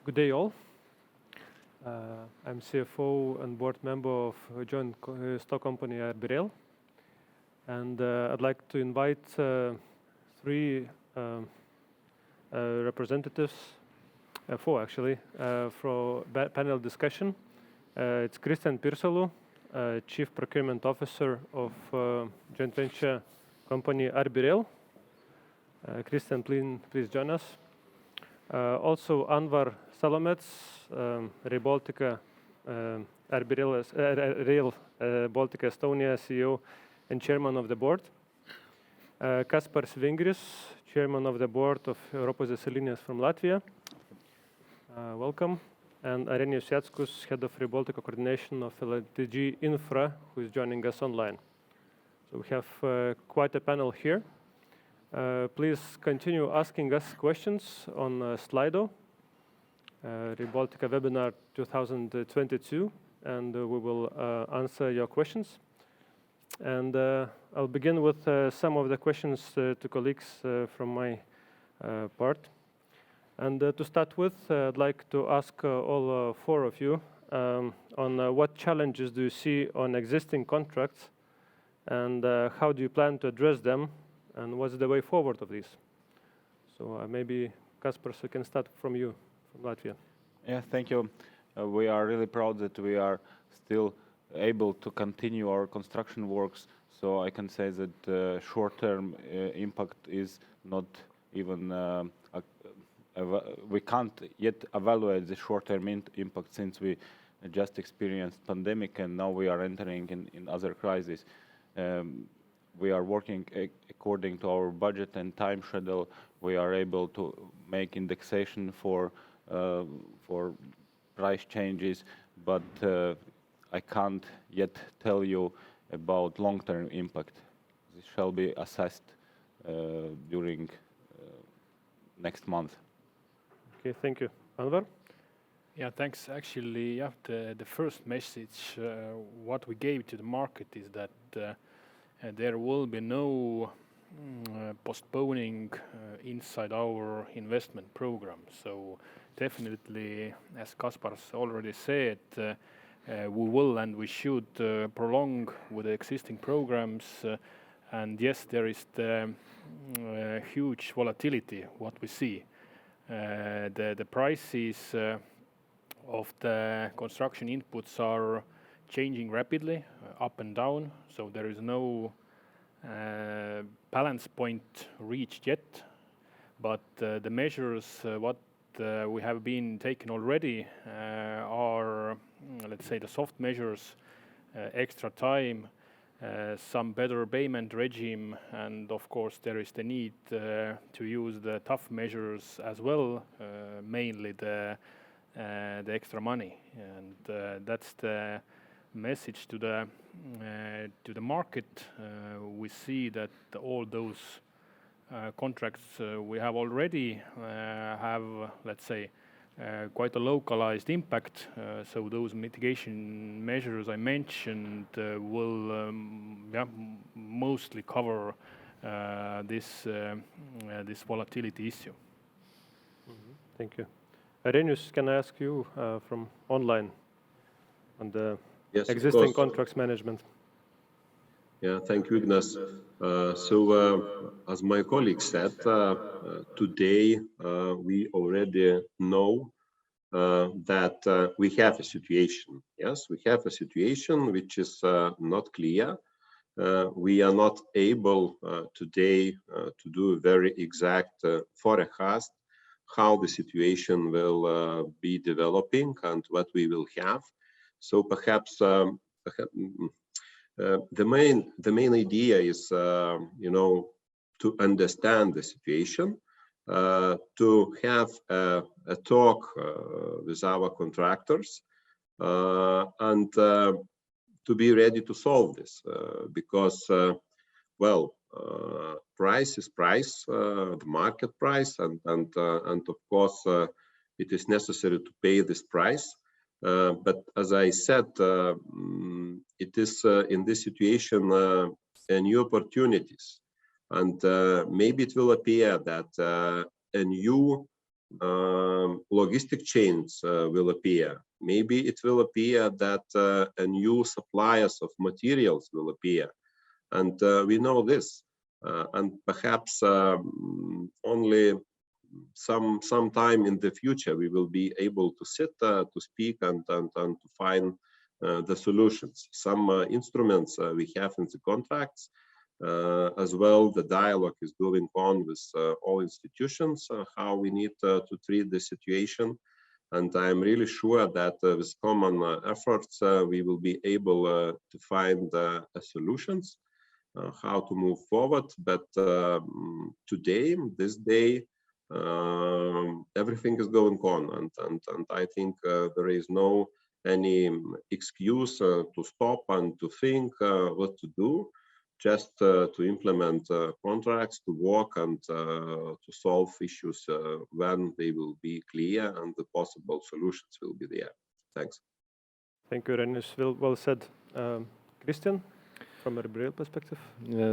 Good day, all. I'm CFO and board member of a joint stock company at Rail, and I'd like to invite three representatives, four actually, for panel discussion. It's Kristjan Piirsalu, Chief Procurement Officer of joint venture company Rail. Kristjan, please join us. Also Anvar Salomets, Rail Baltica, Rail Baltica Estonia CEO and Chairman of the Board. Kaspars Vingris, Chairman of the Board of Eiropas Dzelzceļa from Latvia. Welcome. And Arenijus Jackus, Head of Rail Baltica Coordination of LTG Infra, who is joining us online. So we have quite a panel here. Please continue asking us questions on Slido, Rail Baltica Webinar 2022, and we will answer your questions. And I'll begin with some of the questions to colleagues from my part. And to start with, I'd like to ask all four of you on what challenges do you see on existing contracts, and how do you plan to address them, and what's the way forward of this? So maybe Kaspars, we can start from you, from Latvia. Yeah, thank you. We are really proud that we are still able to continue our construction works. So I can say that short-term impact is not even, we can't yet evaluate the short-term impact since we just experienced pandemic and now we are entering in other crises. We are working according to our budget and time schedule. We are able to make indexation for price changes, but I can't yet tell you about long-term impact. This shall be assessed during next month. Okay, thank you. Anvar? Yeah, thanks. Actually, yeah, the first message what we gave to the market is that there will be no postponing inside our investment program. So definitely, as Kaspars already said, we will and we should prolong with the existing programs. And yes, there is the huge volatility, what we see. The prices of the construction inputs are changing rapidly, up and down. So there is no balance point reached yet. But the measures what we have been taken already are, let's say, the soft measures, extra time, some better payment regime, and of course there is the need to use the tough measures as well, mainly the extra money, and that's the message to the market. We see that all those contracts we have already have, let's say, quite a localized impact. So those mitigation measures I mentioned will mostly cover this volatility issue. Mm-hmm. Thank you. Arenijus, can I ask you from online on the existing contracts management? Yeah, thank you, Ignas. As my colleague said, today we already know that we have a situation. Yes, we have a situation which is not clear. We are not able today to do a very exact forecast how the situation will be developing and what we will have. So perhaps the main idea is, to understand the situation, to have a talk with our contractors, and to be ready to solve this, because, price is price, the market price, and of course it is necessary to pay this price. But as I said, it is in this situation new opportunities, and maybe it will appear that a new logistic chains will appear. Maybe it will appear that a new suppliers of materials will appear. And we know this. And perhaps only some time in the future we will be able to sit to speak and to find the solutions. Some instruments we have in the contracts. As well, the dialogue is going on with all institutions, how we need to treat the situation. And I'm really sure that with common efforts, we will be able to find solutions, how to move forward. But today, this day, everything is going on. And I think there is no any excuse to stop and to think what to do. Just to implement contracts, to work and to solve issues when they will be clear and the possible solutions will be there. Thanks. Thank you, Arenijus. Well said. Kristjan, from a rail perspective?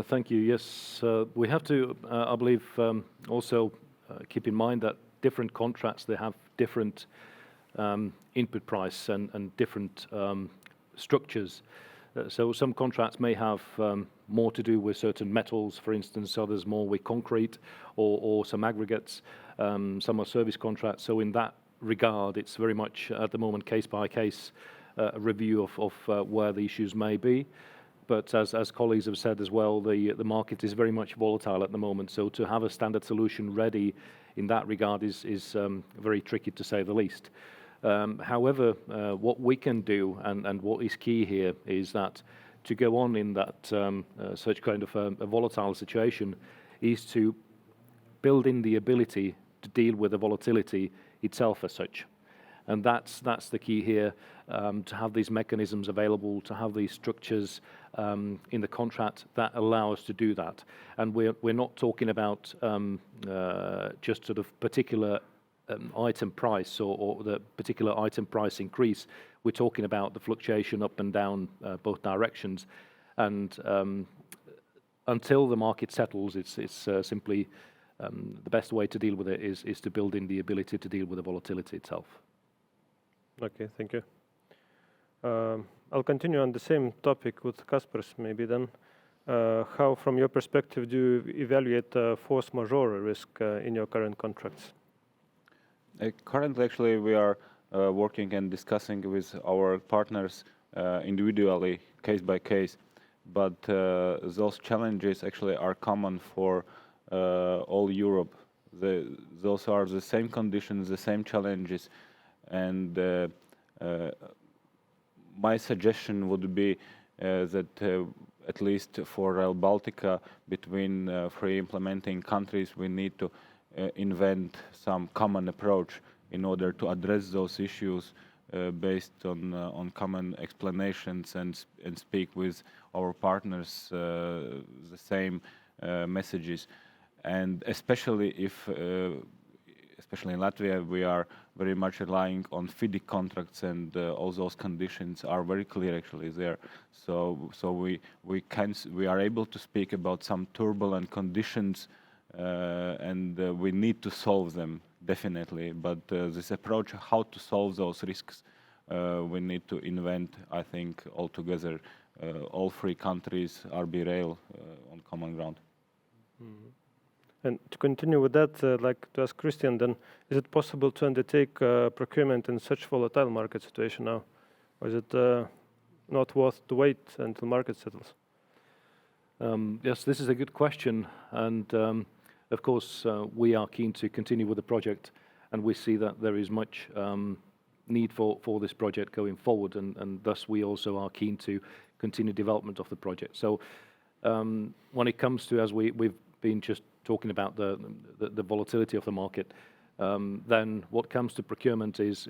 Thank you. Yes, we have to, I believe, also keep in mind that different contracts, they have different input price and different structures. So some contracts may have more to do with certain metals, for instance, others more with concrete or some aggregates. Some are service contracts. So in that regard, it's very much at the moment case by case review of where the issues may be. But as colleagues have said as well, the market is very much volatile at the moment. So to have a standard solution ready in that regard is very tricky, to say the least. However, what we can do and what is key here is that to go on in that such kind of a volatile situation is to build in the ability to deal with the volatility itself as such. And that's the key here, to have these mechanisms available, to have these structures in the contract that allow us to do that. And we're not talking about just sort of particular item price or the particular item price increase. We're talking about the fluctuation up and down both directions. And until the market settles, it's simply the best way to deal with it is to build in the ability to deal with the volatility itself. Okay, thank you. I'll continue on the same topic with Kaspars maybe then. How, from your perspective, do you evaluate force majeure risk in your current contracts? Currently, actually, we are working and discussing with our partners individually, case by case. But those challenges actually are common for all Europe. Those are the same conditions, the same challenges. And my suggestion would be that at least for Rail Baltica, between three implementing countries, we need to invent some common approach in order to address those issues based on common explanations and speak with our partners the same messages. And especially if, especially in Latvia, we are very much relying on FIDIC contracts, and all those conditions are very clear actually there. So we are able to speak about some turbulent conditions, and we need to solve them definitely. But this approach, how to solve those risks, we need to invent, I think, all together, all three countries, RB Rail, on common ground. Mm-hmm. And to continue with that, like to ask Kristjan then, is it possible to undertake procurement in such volatile market situation now? Or is it not worth to wait until market settles? Yes, this is a good question. And of course, we are keen to continue with the project, and we see that there is much need for this project going forward, and thus we also are keen to continue development of the project. So when it comes to, as we've been just talking about the volatility of the market, then what comes to procurement is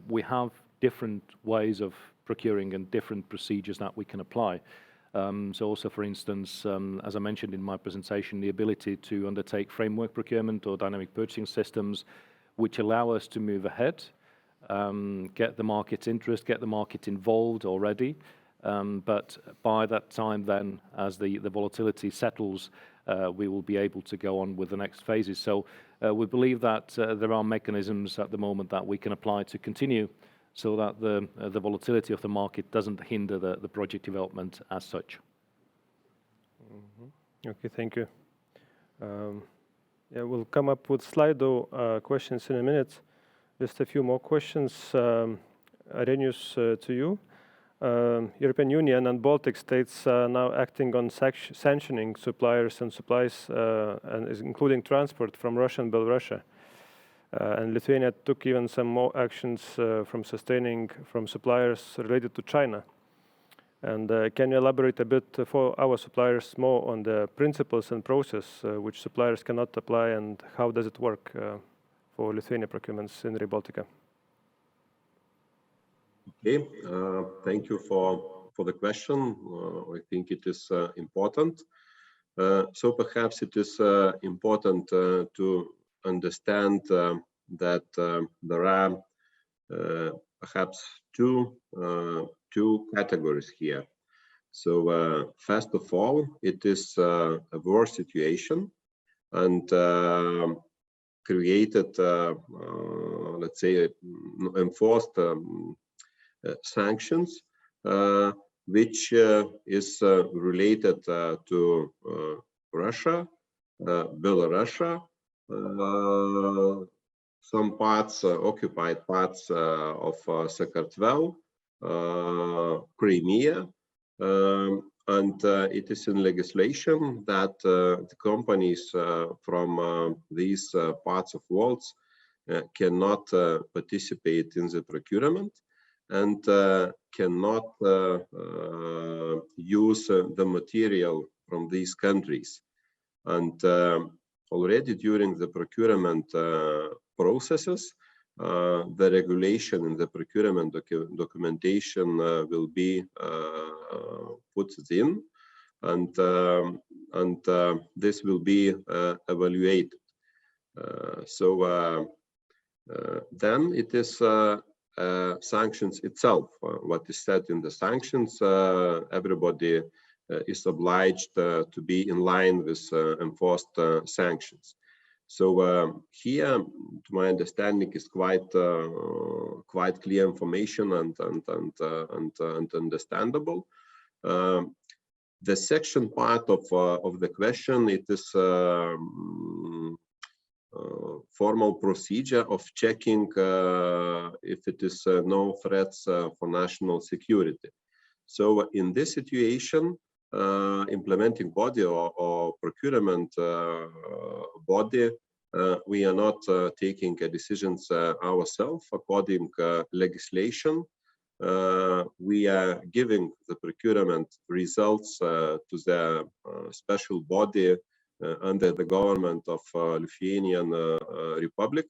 we have different ways of procuring and different procedures that we can apply. So also, for instance, as I mentioned in my presentation, the ability to undertake framework procurement or dynamic purchasing systems, which allow us to move ahead, get the market's interest, get the market involved already. But by that time then, as the volatility settles, we will be able to go on with the next phases. So we believe that there are mechanisms at the moment that we can apply to continue so that the volatility of the market doesn't hinder the project development as such. Okay, thank you. Yeah, we'll come up with Slido questions in a minute. Just a few more questions. Arenijus, to you. European Union and Baltic states now acting on sanctioning suppliers and supplies, and including transport from Russia and Belarus. And Lithuania took even some more actions from sustaining from suppliers related to China. And can you elaborate a bit for our suppliers more on the principles and process which suppliers cannot apply, and how does it work for Lithuania procurements in Rail Baltica? Okay, thank you for the question. I think it is important. So perhaps it is important to understand that there are perhaps two categories here. So first of all, it is a war situation and created, let's say, enforced sanctions, which is related to Russia, Belarus, some parts, occupied parts of Sakartvelo, Crimea, and it is in legislation that the companies from these parts of world cannot participate in the procurement and cannot use the material from these countries. And already during the procurement processes, the regulation in the procurement documentation will be put in, and this will be evaluated. So then it is sanctions itself. What is said in the sanctions, everybody is obliged to be in line with enforced sanctions. So here, to my understanding, is quite clear information and understandable. The second part of the question, it is formal procedure of checking if it is no threats for national security. So in this situation, implementing body or procurement body, we are not taking decisions ourselves according legislation. We are giving the procurement results to the special body under the government of Lithuanian Republic,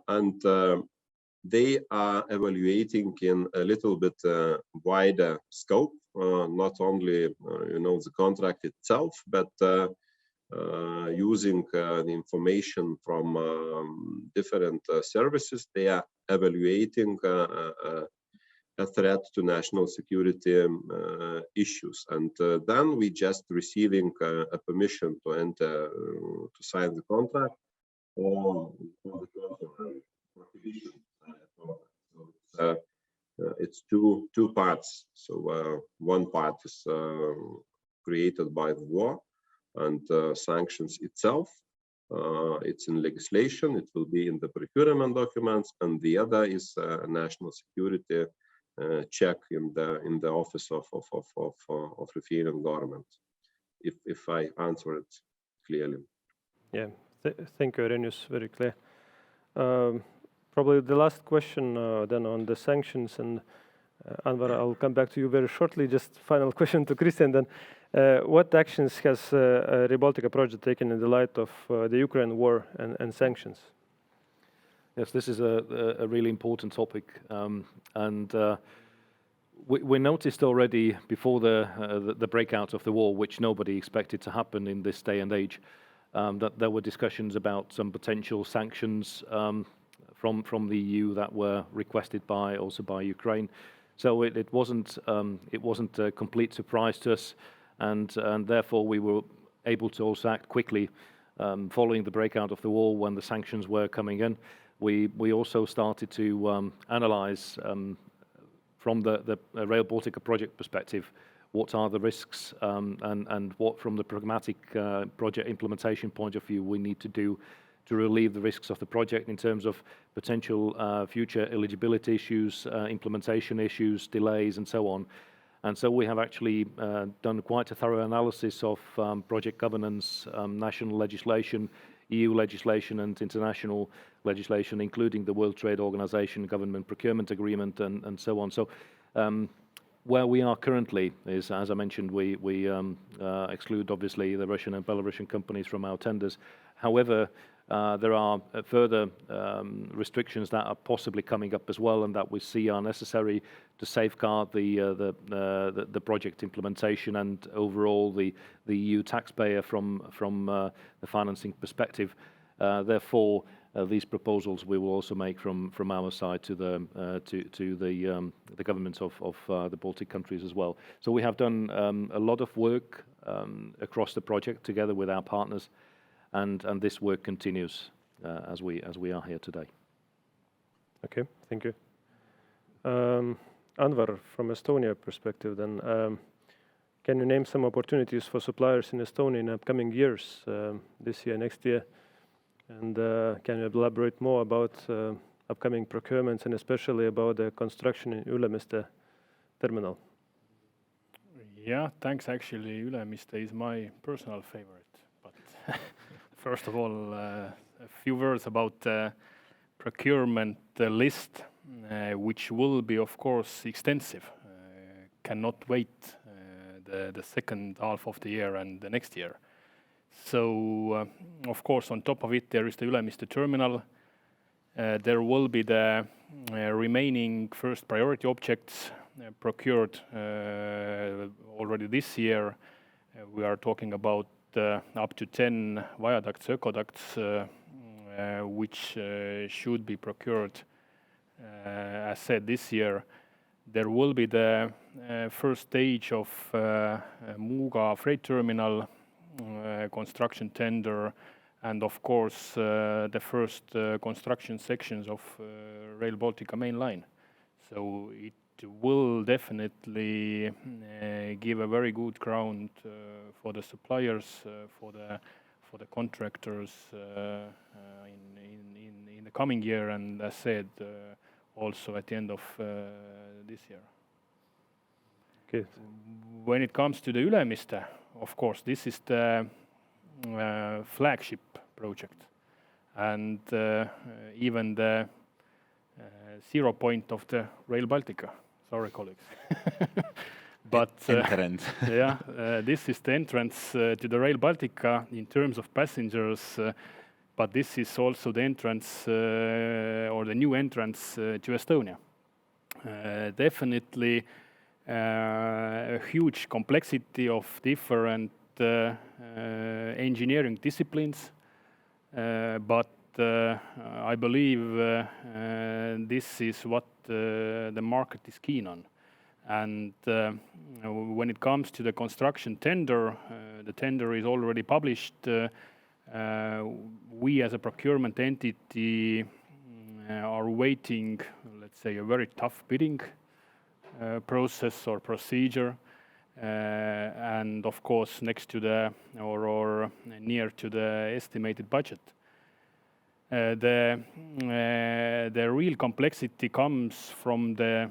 and they are evaluating in a little bit wider scope, not only the contract itself, but using the information from different services. They are evaluating a threat to national security issues, and then we just receiving a permission to enter to sign the contract or the contrary. So it's two parts. So one part is created by the war and sanctions itself. It's in legislation. It will be in the procurement documents, and the other is national security check in the office of Lithuanian government. If I answer it clearly. Yeah, thank you, Arenijus. Very clear. Probably the last question then on the sanctions, and Anvar, I'll come back to you very shortly. Just final question to Kristjan then. What actions has Rail Baltica project taken in the light of the Ukraine war and sanctions? Yes, this is a really important topic, and we noticed already before the breakout of the war, which nobody expected to happen in this day and age, that there were discussions about some potential sanctions from the EU that were requested also by Ukraine. So it wasn't a complete surprise to us, and therefore we were able to also act quickly following the breakout of the war when the sanctions were coming in. We also started to analyze from the Rail Baltica project perspective, what are the risks and what from the pragmatic project implementation point of view we need to do to relieve the risks of the project in terms of potential future eligibility issues, implementation issues, delays and so on. And so we have actually done quite a thorough analysis of project governance, national legislation, EU legislation and international legislation, including the World Trade Organization Government Procurement Agreement and so on. So where we are currently is, as I mentioned, we exclude obviously the Russian and Belarusian companies from our tenders. However, there are further restrictions that are possibly coming up as well and that we see are necessary to safeguard the project implementation and overall the EU taxpayer from the financing perspective. Therefore, these proposals we will also make from our side to the governments of the Baltic countries as well. So we have done a lot of work across the project together with our partners, and this work continues as we are here today. Okay, thank you. Anvar, from Estonia perspective, then can you name some opportunities for suppliers in Estonia in upcoming years, this year, next year? And can you elaborate more about upcoming procurements and especially about the construction in Ülemiste terminal? Yeah, thanks. Actually, Ülemiste is my personal favorite. But first of all, a few words about the procurement list, which will be, of course, extensive. Cannot wait the second half of the year and the next year. So, of course, on top of it, there is the Ülemiste terminal. There will be the remaining first priority objects procured already this year. We are talking about up to 10 viaducts, aqueducts, which should be procured, as said, this year. There will be the first stage of Muuga freight terminal construction tender, and of course the first construction sections of Rail Baltica main line. So it will definitely give a very good ground for the suppliers, for the contractors in the coming year, and as said, also at the end of this year. Okay. When it comes to the Ülemiste, of course, this is the flagship project, and even the 0 point of the Rail Baltica. Sorry, colleagues. But entrance. This is the entrance to the Rail Baltica in terms of passengers, but this is also the entrance or the new entrance to Estonia. Definitely a huge complexity of different engineering disciplines, but I believe this is what the market is keen on. And when it comes to the construction tender, the tender is already published. We as a procurement entity are waiting, let's say, a very tough bidding process or procedure, and of course next to the or near to the estimated budget. The real complexity comes from the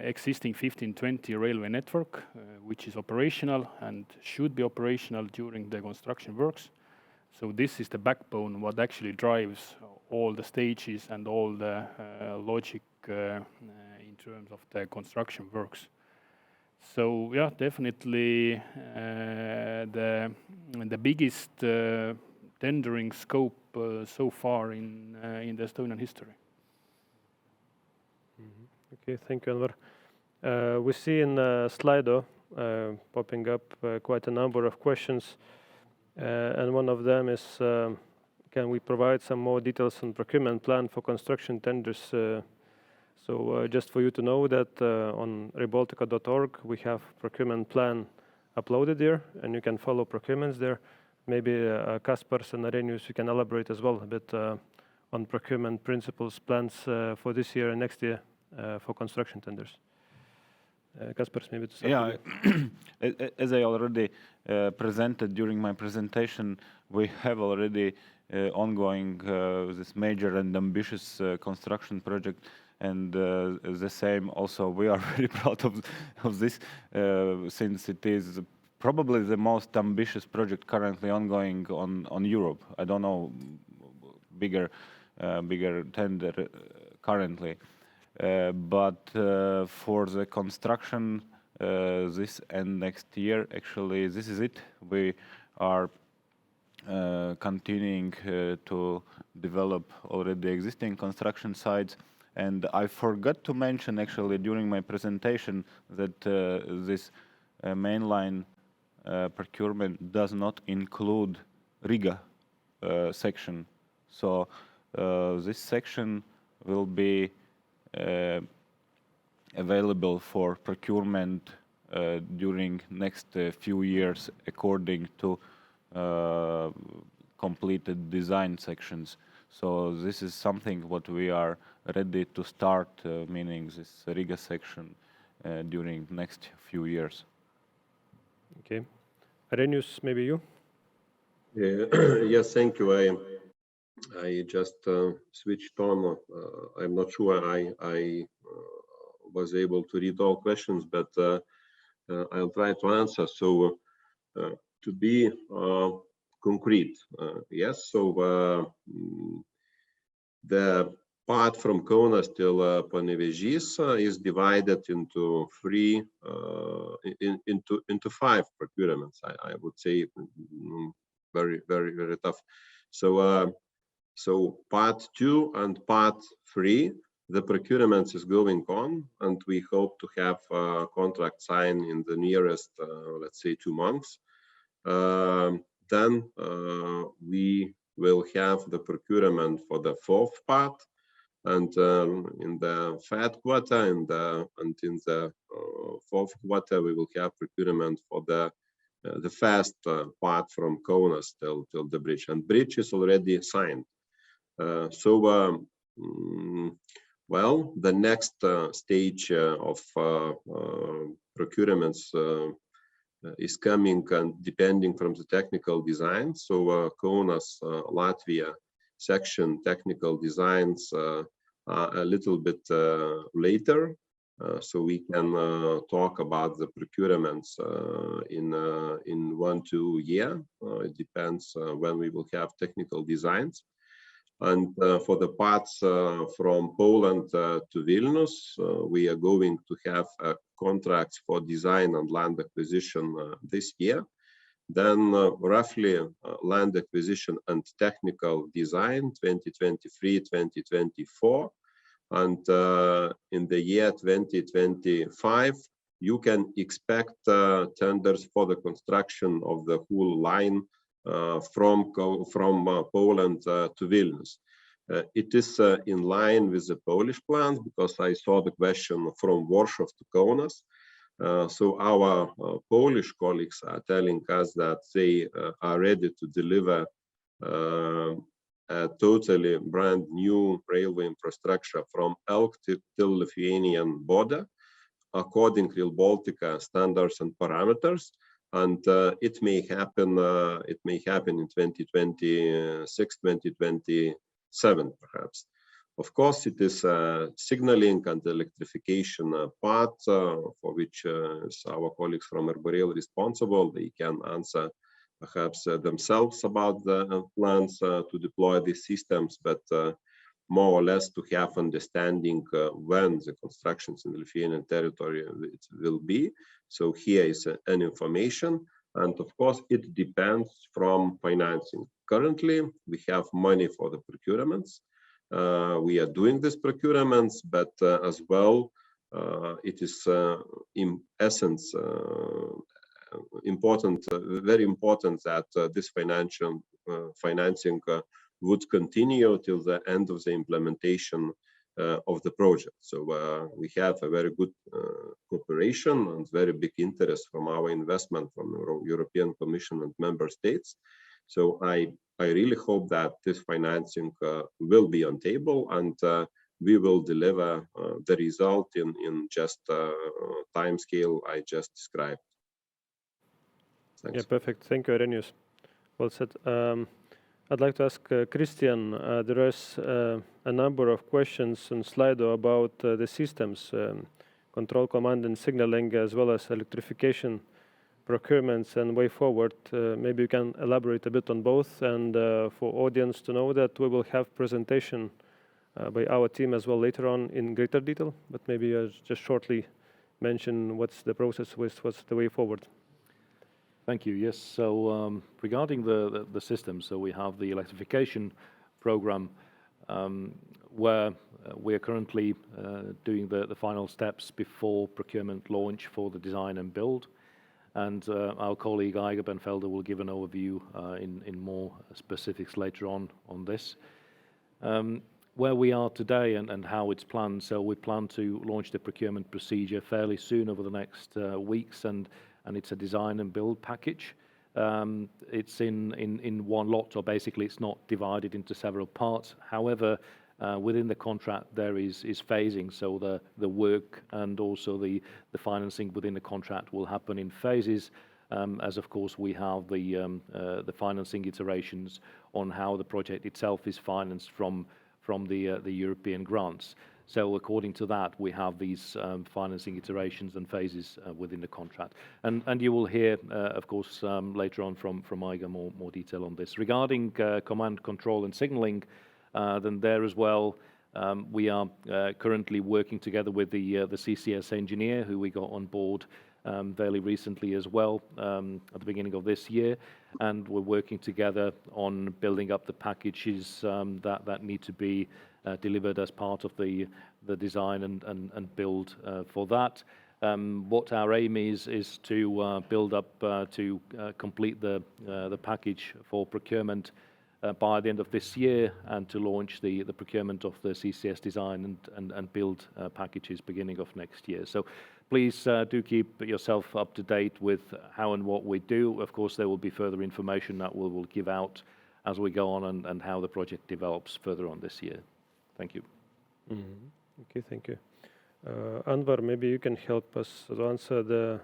existing 1520 railway network, which is operational and should be operational during the construction works. So this is the backbone, what actually drives all the stages and all the logic in terms of the construction works. So yeah, definitely the biggest tendering scope so far in the Estonian history. Okay, thank you, Anvar. We see in Slido popping up quite a number of questions, and one of them is, can we provide some more details on procurement plan for construction tenders? So just for you to know that on railbaltica.org we have procurement plan uploaded there, and you can follow procurements there. Maybe Kaspars and Arenijus, you can elaborate as well a bit on procurement principles, plans for this year and next year for construction tenders. Kaspars, maybe to start. Yeah, as I already presented during my presentation, we have already ongoing this major and ambitious construction project, and the same also we are very proud of this since it is probably the most ambitious project currently ongoing on Europe. I don't know bigger tender currently, but for the construction this and next year, actually this is it. We are continuing to develop already existing construction sites. And I forgot to mention actually during my presentation that this mainline procurement does not include Riga section. So this section will be available for procurement during next few years according to completed design sections. So this is something what we are ready to start, meaning this Riga section during next few years. Okay. Arenijus, maybe you? Yes, thank you. I just switched on. I'm not sure I was able to read all questions, but I'll try to answer. So to be concrete, yes. So the part from Kaunas till Panevėžys is divided into into 5 procurements. I would say very tough. So so part 2 and part 3, the procurement is going on, and we hope to have a contract signed in the nearest, let's say, 2 months. Then we will have the procurement for the 4th part, and in the 3rd quarter and in the 4th quarter we will have procurement for the first part from Kaunas till the bridge, and bridge is already signed. Well, the next stage of procurements is coming and depending from the technical design. So Kaunas, Latvia section technical designs are a little bit later. So we can talk about the procurements in 1-2 years. It depends when we will have technical designs. And for the parts from Poland to Vilnius, we are going to have contracts for design and land acquisition this year. Then roughly land acquisition and technical design 2023-2024. And in the year 2025, you can expect tenders for the construction of the whole line from Poland to Vilnius. It is in line with the Polish plans, because I saw the question from Warsaw to Kaunas. So our Polish colleagues are telling us that they are ready to deliver a totally brand new railway infrastructure from Elk till Lithuanian border, according to Rail Baltica standards and parameters. And it may happen in 2026, 2027, perhaps. Of course, it is signaling and electrification part for which our colleagues from Rail responsible. They can answer perhaps themselves about the plans to deploy these systems, but more or less to have understanding when the constructions in the Lithuanian territory it will be. So here is an information, and of course it depends from financing. Currently, we have money for the procurements. We are doing these procurements, but as well, it is in essence important, very important that this financing would continue till the end of the implementation of the project. So we have a very good cooperation and very big interest from our investment from the European Commission and member states. So I really hope that this financing will be on table, and we will deliver the result in just time scale I just described. Thanks. Yeah, perfect. Thank you, Arenijus. Well said. I'd like to ask Kristjan, there is a number of questions on Slido about the systems, control, command and signaling, as well as electrification, procurements and way forward. Maybe you can elaborate a bit on both, and for audience to know that we will have presentation by our team as well later on in greater detail, but maybe just shortly mention what's the process, what's the way forward. Thank you. Yes. So regarding the system, so we have the electrification program where we are currently doing the final steps before procurement launch for the design and build. And our colleague Eiropas will give an overview in more specifics later on this. Where we are today and how it's planned. So we plan to launch the procurement procedure fairly soon over the next weeks, and it's a design and build package. It's in one lot, so basically it's not divided into several parts. However, within the contract there is phasing, so the work and also the financing within the contract will happen in phases, as of course we have the financing iterations on how the project itself is financed from the European grants. So according to that, we have these financing iterations and phases within the contract. And you will hear, of course, later on from Aiga more detail on this. Regarding command, control and signaling, then there as well, we are currently working together with the CCS engineer who we got on board fairly recently as well, at the beginning of this year. And we're working together on building up the packages that need to be delivered as part of the design and build for that. What our aim is to build up to complete the package for procurement by the end of this year, and to launch the procurement of the CCS design and build packages beginning of next year. So please do keep yourself up to date with how and what we do. Of course, there will be further information that we'll give out as we go on and how the project develops further on this year. Thank you. Mm-hmm. Okay, thank you. Anvar, maybe you can help us to answer the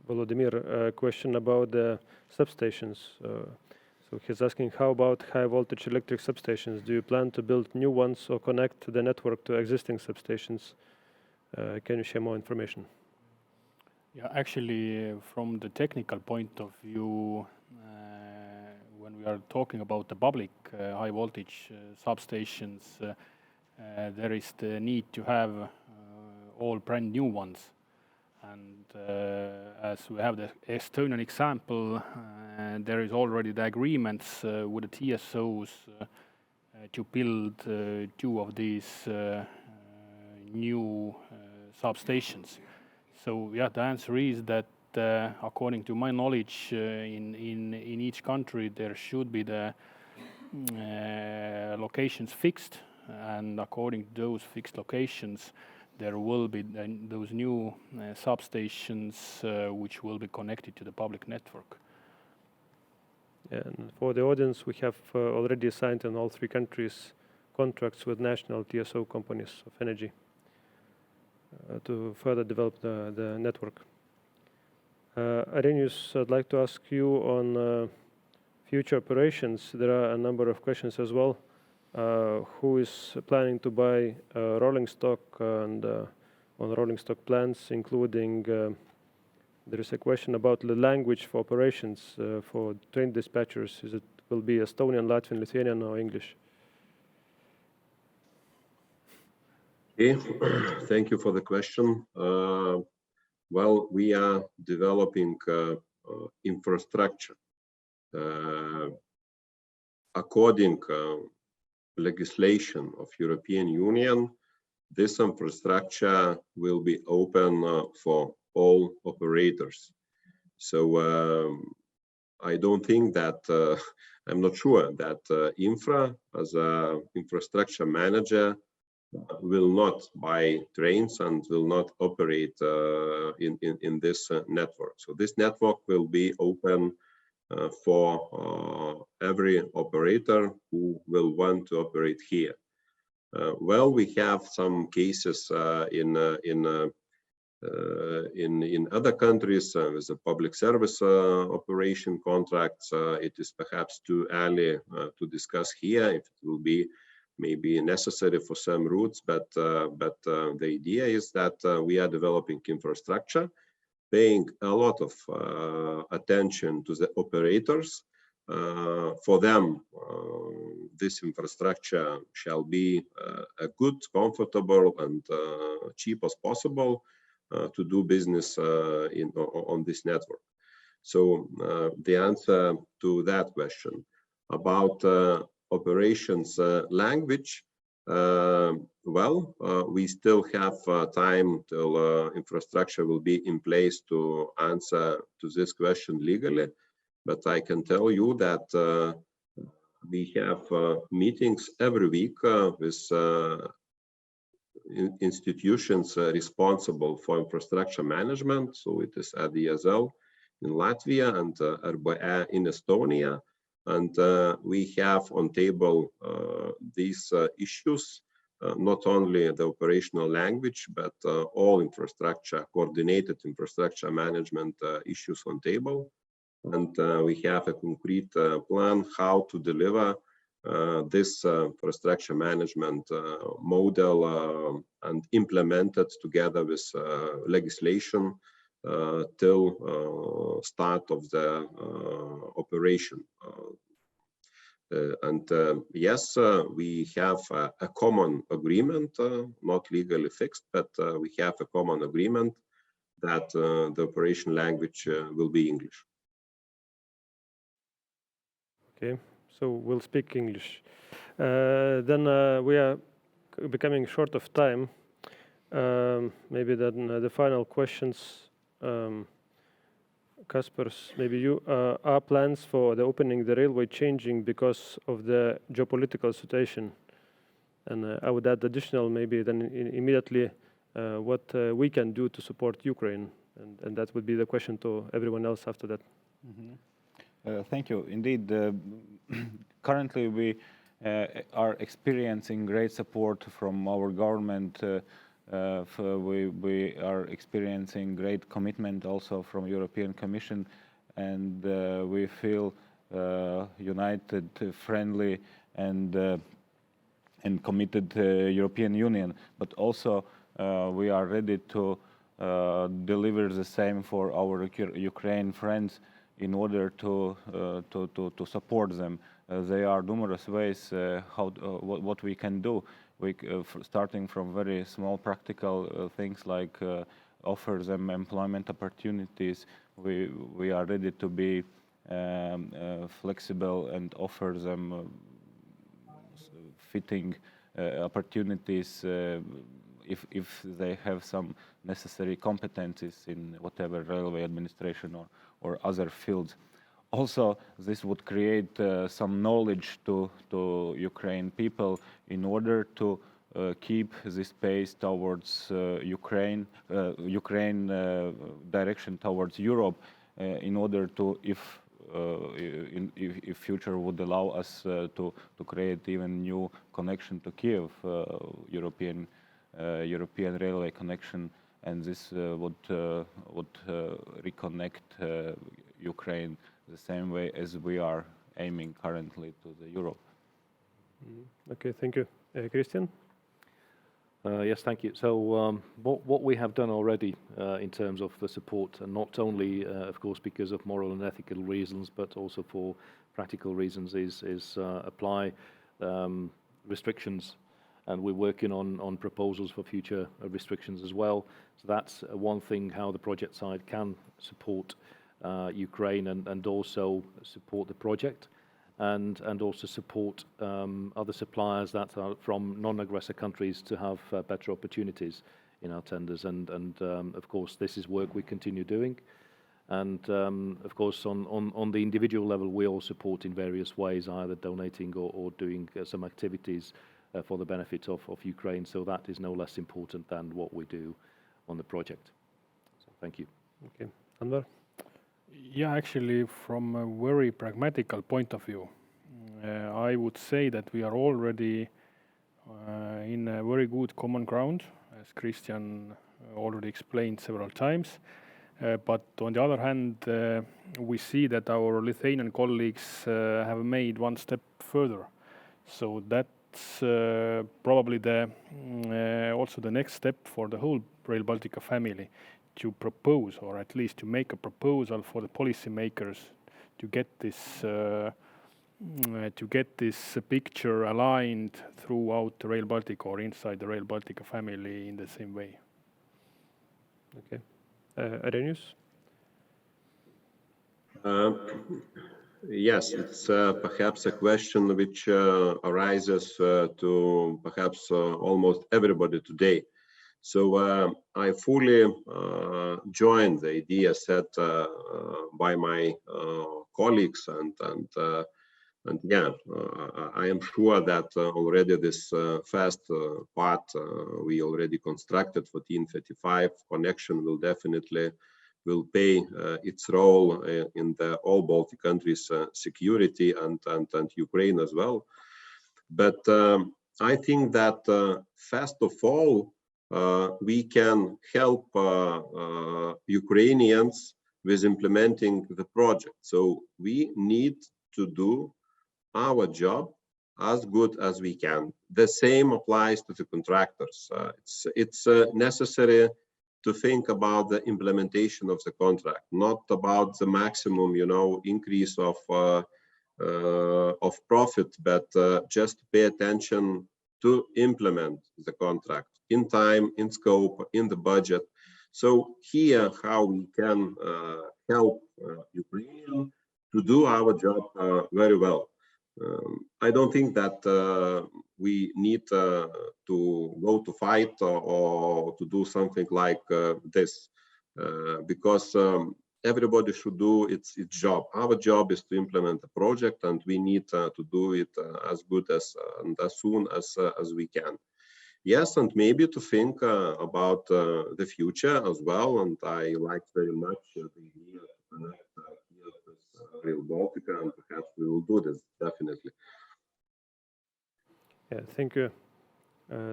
Volodymyr question about the substations. So he's asking, how about high voltage electric substations? Do you plan to build new ones or connect the network to existing substations? Can you share more information? Yeah, actually, from the technical point of view, when we are talking about the public high voltage substations, there is the need to have all brand new ones. And as we have the Estonian example, there is already the agreements with the TSOs to build 2 of these new substations. So yeah, the answer is that according to my knowledge, in each country there should be the locations fixed, and according to those fixed locations there will be those new substations which will be connected to the public network. And for the audience, we have already signed in all 3 countries contracts with national TSO companies of energy to further develop the network. Arenijus, I'd like to ask you on future operations. There are a number of questions as well. Who is planning to buy rolling stock and on rolling stock plans, including there is a question about the language for operations for train dispatchers. Will be Estonian, Latvian, Lithuanian or English? Okay, thank you for the question. Well, we are developing infrastructure according legislation of European Union. This infrastructure will be open for all operators. So I don't think that I'm not sure that Infra as an infrastructure manager will not buy trains and will not operate in this network. So this network will be open for every operator who will want to operate here. Well, we have some cases in other countries with the public service operation contracts. It is perhaps too early to discuss here if it will be maybe necessary for some routes, but the idea is that we are developing infrastructure, paying a lot of attention to the operators. For them, this infrastructure shall be a good, comfortable, and cheap as possible to do business on this network. So the answer to that question about operations language, well, we still have time till infrastructure will be in place to answer to this question legally. But I can tell you that we have meetings every week with institutions responsible for infrastructure management. So it is ADSL in Latvia and RBE in Estonia. And we have on table these issues, not only the operational language, but all infrastructure, coordinated infrastructure management issues on table. And we have a concrete plan how to deliver this infrastructure management model and implement it together with legislation till start of the operation. Yes, we have a common agreement, not legally fixed, but we have a common agreement that the operation language will be English. Okay, so we'll speak English. Then we are becoming short of time. Maybe then the final questions. Kaspars, maybe you are plans for the opening the railway changing because of the geopolitical situation? And I would add additional maybe then immediately what we can do to support Ukraine, and that would be the question to everyone else after that. Mm-hmm. Thank you. Indeed, currently we are experiencing great support from our government. We are experiencing great commitment also from European Commission, and we feel united, friendly, and committed European Union. But also we are ready to deliver the same for our Ukraine friends in order to support them. There are numerous ways what we can do. Starting from very small practical things like offer them employment opportunities. We are ready to be flexible and offer them fitting opportunities if they have some necessary competencies in whatever railway administration or other fields. Also, this would create some knowledge to Ukraine people in order to keep this pace towards Ukraine direction towards Europe, in order to, if future would allow us to create even new connection to Kiev, European railway connection, and this would reconnect Ukraine the same way as we are aiming currently to the Europe. Okay, thank you. Kristjan? Yes, thank you. So what we have done already in terms of the support, and not only, of course, because of moral and ethical reasons, but also for practical reasons, is apply restrictions. And we're working on proposals for future restrictions as well. So that's one thing, how the project side can support Ukraine and also support the project, and also support other suppliers that are from non-aggressor countries to have better opportunities in our tenders. And of course, this is work we continue doing. And of course, on the individual level, we all support in various ways, either donating or doing some activities for the benefit of Ukraine. So that is no less important than what we do on the project. So thank you. Okay, Anvar? Yeah, actually, from a very pragmatical point of view, I would say that we are already in a very good common ground, as Kristjan already explained several times. But on the other hand, we see that our Lithuanian colleagues have made one step further. So that's probably also the next step for the whole Rail Baltica family, to propose, or at least to make a proposal for the policymakers to get this picture aligned throughout the Rail Baltica or inside the Rail Baltica family in the same way. Okay. Arenijus? Yes, it's perhaps a question which arises to perhaps almost everybody today. So I fully join the idea set by my colleagues, and yeah, I am sure that already this fast part we already constructed for TN35 connection will definitely play its role in the all Baltic countries' security and Ukraine as well. But I think that first of all, we can help Ukrainians with implementing the project. So we need to do our job as good as we can. The same applies to the contractors. It's necessary to think about the implementation of the contract, not about the maximum, increase of profit, but just pay attention to implement the contract in time, in scope, in the budget. So here, how we can help Ukraine to do our job very well. I don't think that we need to go to fight or to do something like this, because everybody should do its job. Our job is to implement the project, and we need to do it as good as and as soon as we can. Yes, and maybe to think about the future as well. And I like very much the idea to connect here with Rail Baltica, and perhaps we will do this definitely. Yeah, thank you.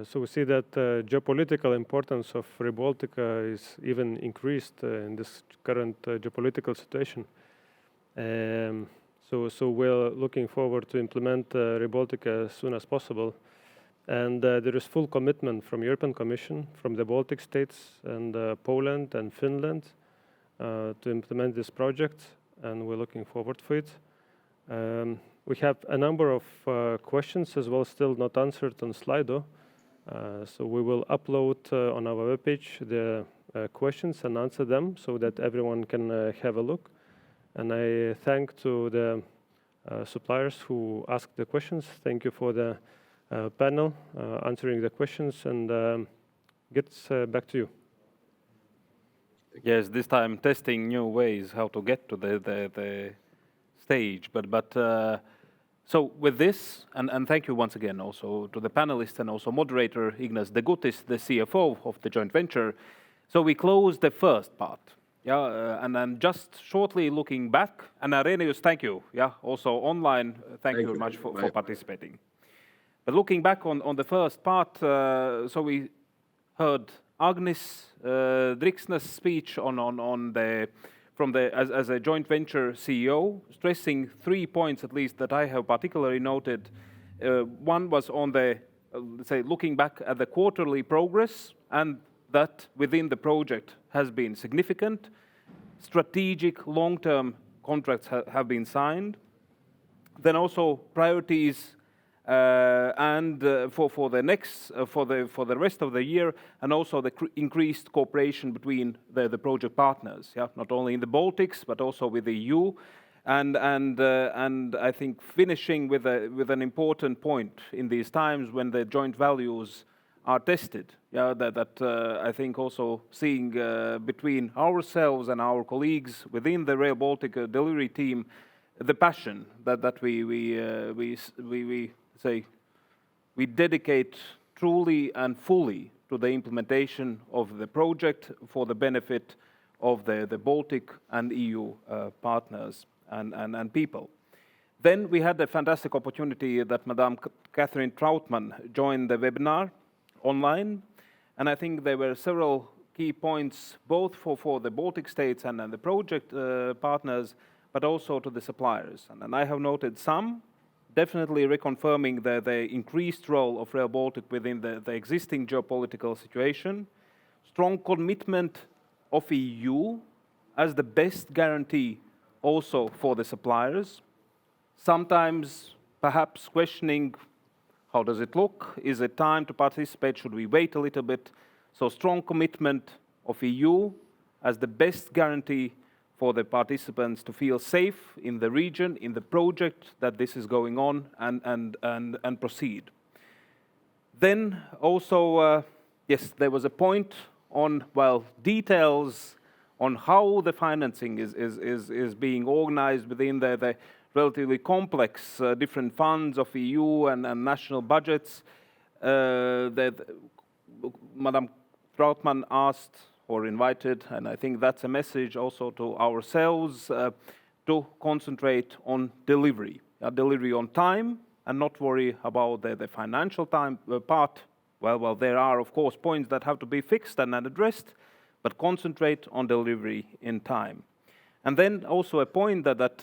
So we see that geopolitical importance of Rail Baltica is even increased in this current geopolitical situation. So we're looking forward to implement Rail Baltica as soon as possible. And there is full commitment from European Commission, from the Baltic states, and Poland and Finland to implement this project, and we're looking forward for it. We have a number of questions as well still not answered on Slido. So we will upload on our webpage the questions and answer them so that everyone can have a look. And I thank to the suppliers who asked the questions. Thank you for the panel answering the questions, and gets back to you. Yes, this time testing new ways how to get to the stage. But so with this, and thank you once again also to the panelists and also moderator Ignas Degutis, the CFO of the joint venture. So we closed the first part. Yeah, and then just shortly looking back, and Arenijus, thank you. Yeah, also online, thank you very much for participating. But looking back on the first part, so we heard Agnes Drixner's speech as a joint venture CEO, stressing 3 points at least that I have particularly noted. One was on the, let's say, looking back at the quarterly progress, and that within the project has been significant. Strategic long-term contracts have been signed. Then also priorities and for the rest of the year, and also the increased cooperation between the project partners. Yeah, not only in the Baltics but also with the EU, and I think finishing with an important point in these times when the joint values are tested. Yeah, that I think also seeing between ourselves and our colleagues within the Rail Baltica delivery team, the passion that we we dedicate truly and fully to the implementation of the project for the benefit of the Baltic and EU partners and people. Then we had the fantastic opportunity that Madame Catherine Trautmann joined the webinar online, and I think there were several key points both for the Baltic states and the project partners, but also to the suppliers. And I have noted some, definitely reconfirming the increased role of Rail Baltic within the existing geopolitical situation, strong commitment of EU as the best guarantee also for the suppliers, sometimes perhaps questioning how does it look, is it time to participate, should we wait a little bit? So strong commitment of EU as the best guarantee for the participants to feel safe in the region, in the project that this is going on and proceed. Then also, yes, there was a point on, well, details on how the financing is being organized within the relatively complex different funds of EU and national budgets. Madame Trautmann asked or invited, and I think that's a message also to ourselves, to concentrate on delivery. Delivery on time and not worry about the financial time part. Well, there are, of course, points that have to be fixed and addressed, but concentrate on delivery in time. And then also a point that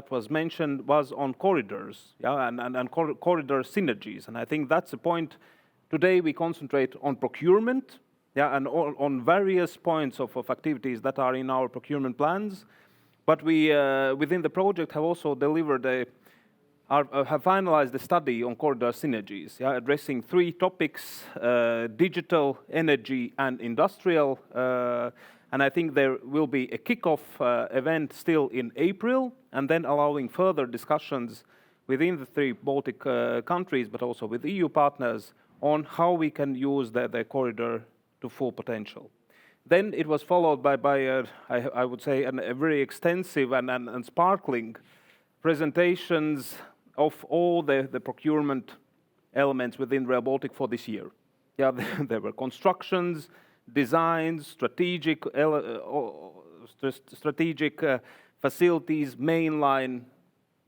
was mentioned was on corridors, and corridor synergies. And I think that's a point. Today we concentrate on procurement, and on various points of activities that are in our procurement plans. But we, within the project, have also delivered have finalized the study on corridor synergies, addressing 3 topics: digital, energy, and industrial. And I think there will be a kickoff event still in April, and then allowing further discussions within the 3 Baltic countries, but also with EU partners, on how we can use the corridor to full potential. Then it was followed by I would say, a very extensive and sparkling presentations of all the procurement elements within Rail Baltic for this year. There were constructions, designs, strategic facilities, mainline,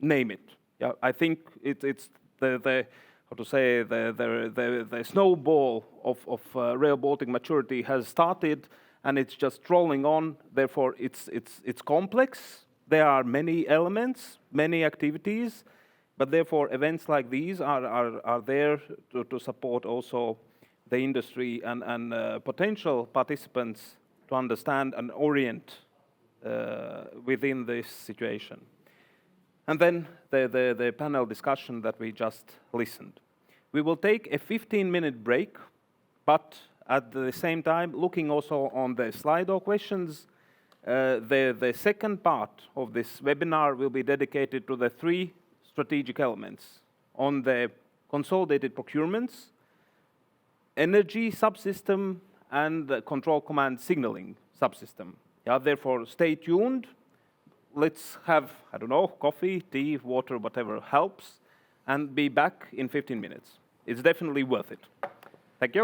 name it. I think it's the how to say, the snowball of Rail Baltic maturity has started, and it's just rolling on. Therefore, it's complex. There are many elements, many activities, but therefore events like these are there to support also the industry and potential participants to understand and orient within this situation. And then the panel discussion that we just listened. We will take a 15-minute break, but at the same time, looking also on the Slido questions, the second part of this webinar will be dedicated to the 3 strategic elements on the consolidated procurements, energy subsystem, and the control command signaling subsystem. Therefore, stay tuned. Let's have, I don't know, coffee, tea, water, whatever helps, and be back in 15 minutes. It's definitely worth it. Thank you.